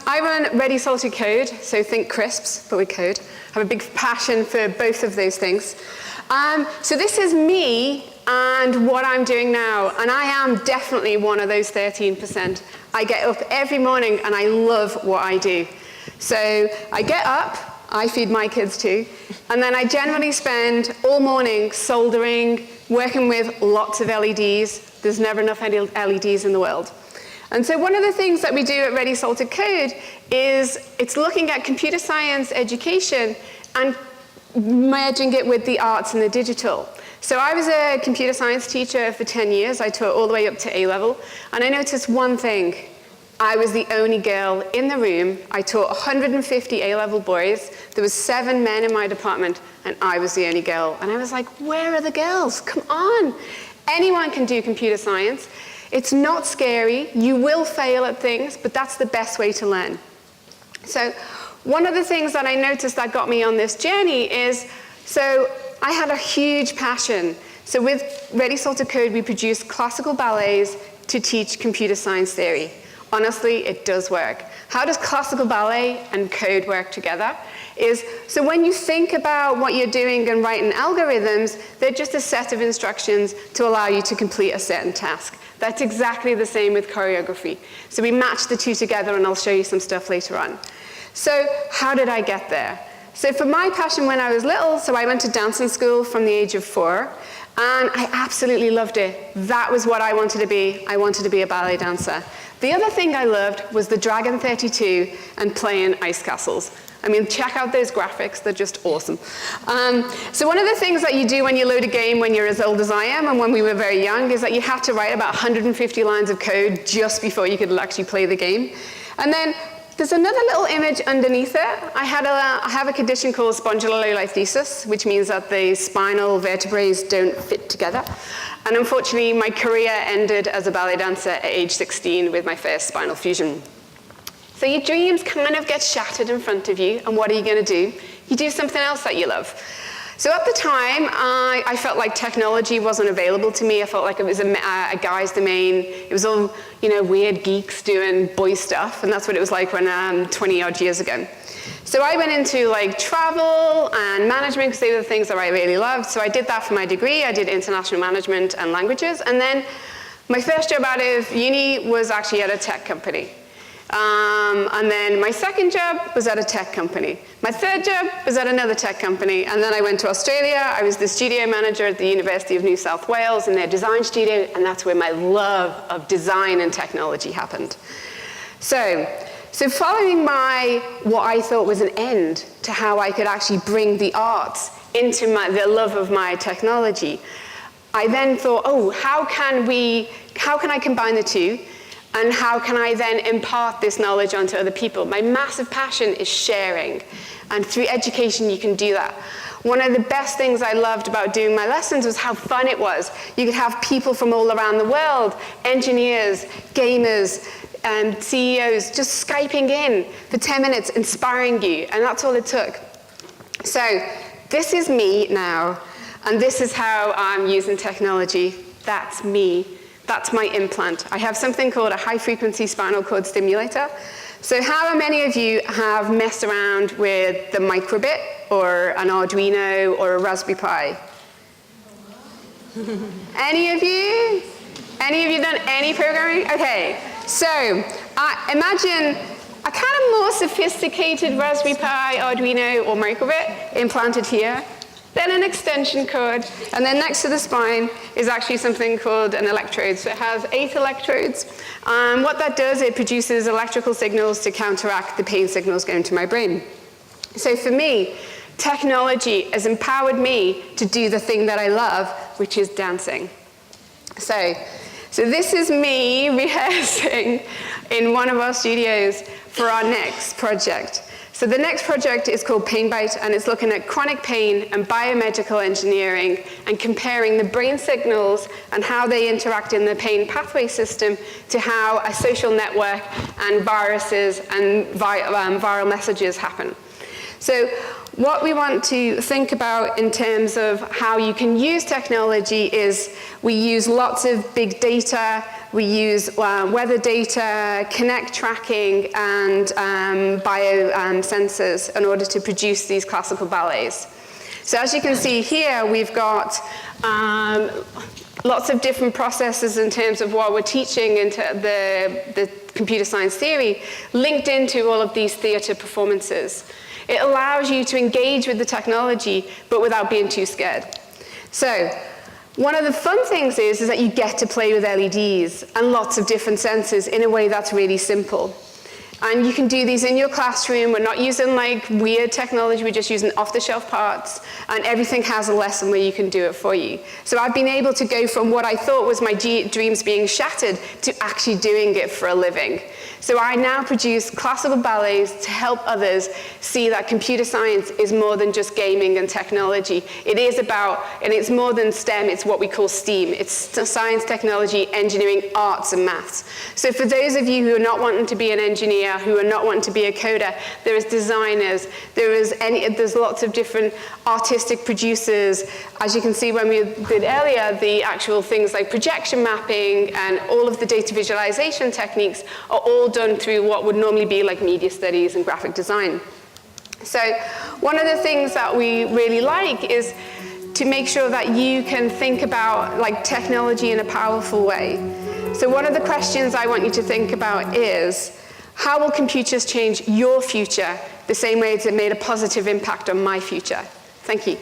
I run Ready Salted Code, so think crisps, but with code. I have a big passion for both of those things. So this is me and what I'm doing now, and I am definitely one of those 13%. I get up every morning and I love what I do. So I get up, I feed my kids too, and then I generally spend all morning soldering, working with lots of LEDs. There's never enough LEDs in the world. And so one of the things that we do at Ready Salted Code is it's looking at computer science education and merging it with the arts and the digital. So I was a computer science teacher for 10 years. I taught all the way up to A-level. And I noticed one thing. I was the only girl in the room. I taught 150 A-level boys. There was 7 men in my department, and I was the only girl. And I was like, where are the girls? Come on. Anyone can do computer science. It's not scary. You will fail at things, but that's the best way to learn. So one of the things that I noticed that got me on this journey is, so I had a huge passion. So with Ready Salted Code, we produce classical ballets to teach computer science theory. Honestly, it does work. How does classical ballet and code work together? So when you think about what you're doing and writing algorithms, they're just a set of instructions to allow you to complete a certain task. That's exactly the same with choreography. So we match the two together, and I'll show you some stuff later on. So how did I get there? So for my passion when I was little, so I went to dancing school from the age of 4, and I absolutely loved it. That was what I wanted to be. I wanted to be a ballet dancer. The other thing I loved was the Dragon 32 and playing ice castles. I mean, check out those graphics, they're just awesome. So one of the things that you do when you load a game when you're as old as I am and when we were very young is that you have to write about 150 lines of code just before you could actually play the game. And then there's another little image underneath it. I have a condition called spondylolisthesis, which means that the spinal vertebrae don't fit together. And unfortunately, my career ended as a ballet dancer at age 16 with my first spinal fusion. So your dreams kind of get shattered in front of you, and what are you going to do? You do something else that you love. So at the time, I felt like technology wasn't available to me. I felt like it was a guy's domain. It was all, weird geeks doing boy stuff, and that's what it was like when 20-odd years ago. So I went into travel and management because they were the things that I really loved. So I did that for my degree. I did international management and languages, and then my first job out of uni was actually at a tech company. And then my second job was at a tech company. My third job was at another tech company. And then I went to Australia. I was the studio manager at the University of New South Wales in their design studio, and that's where my love of design and technology happened. So following what I thought was an end to how I could actually bring the arts into the love of my technology, I then thought, how can I combine the two? And how can I then impart this knowledge onto other people? My massive passion is sharing. And through education, you can do that. One of the best things I loved about doing my lessons was how fun it was. You could have people from all around the world, engineers, gamers, and CEOs, just Skyping in for 10 minutes, inspiring you. And that's all it took. So this is me now. And this is how I'm using technology. That's me. That's my implant. I have something called a high-frequency spinal cord stimulator. So how many of you have messed around with the microbit or an Arduino or a Raspberry Pi? Any of you? Any of you done any programming? Okay, so imagine a kind of more sophisticated Raspberry Pi, Arduino, or microbit implanted here. Then an extension cord, and then next to the spine is actually something called an electrode. So it has 8 electrodes. What that does, it produces electrical signals to counteract the pain signals going to my brain. So for me, technology has empowered me to do the thing that I love, which is dancing. So this is me rehearsing in one of our studios for our next project. So the next project is called Pain Bite, and it's looking at chronic pain and biomedical engineering and comparing the brain signals and how they interact in the pain pathway system to how a social network and viruses and viral messages happen. So what we want to think about in terms of how you can use technology is we use lots of big data, We use weather data, connect tracking, and biosensors in order to produce these classical ballets. So as you can see here, we've got lots of different processes in terms of what we're teaching into the computer science theory linked into all of these theater performances. It allows you to engage with the technology, but without being too scared. So one of the fun things is that you get to play with LEDs and lots of different sensors in a way that's really simple. And you can do these in your classroom. We're not using like weird technology, we're just using off-the-shelf parts, and everything has a lesson where you can do it for you. So I've been able to go from what I thought was my dreams being shattered to actually doing it for a living. So I now produce classical ballets to help others see that computer science is more than just gaming and technology. It is about, and it's more than STEM, it's what we call STEAM. It's science, technology, engineering, arts, and maths. So for those of you who are not wanting to be an engineer, who are not wanting to be a coder, there is designers, there's lots of different artistic producers. As you can see when we did earlier, the actual things like projection mapping and all of the data visualization techniques are all done through what would normally be like media studies and graphic design. So one of the things that we really like is to make sure that you can think about like technology in a powerful way. So one of the questions I want you to think about is, how will computers change your future the same way as it made a positive impact on my future? Thank you.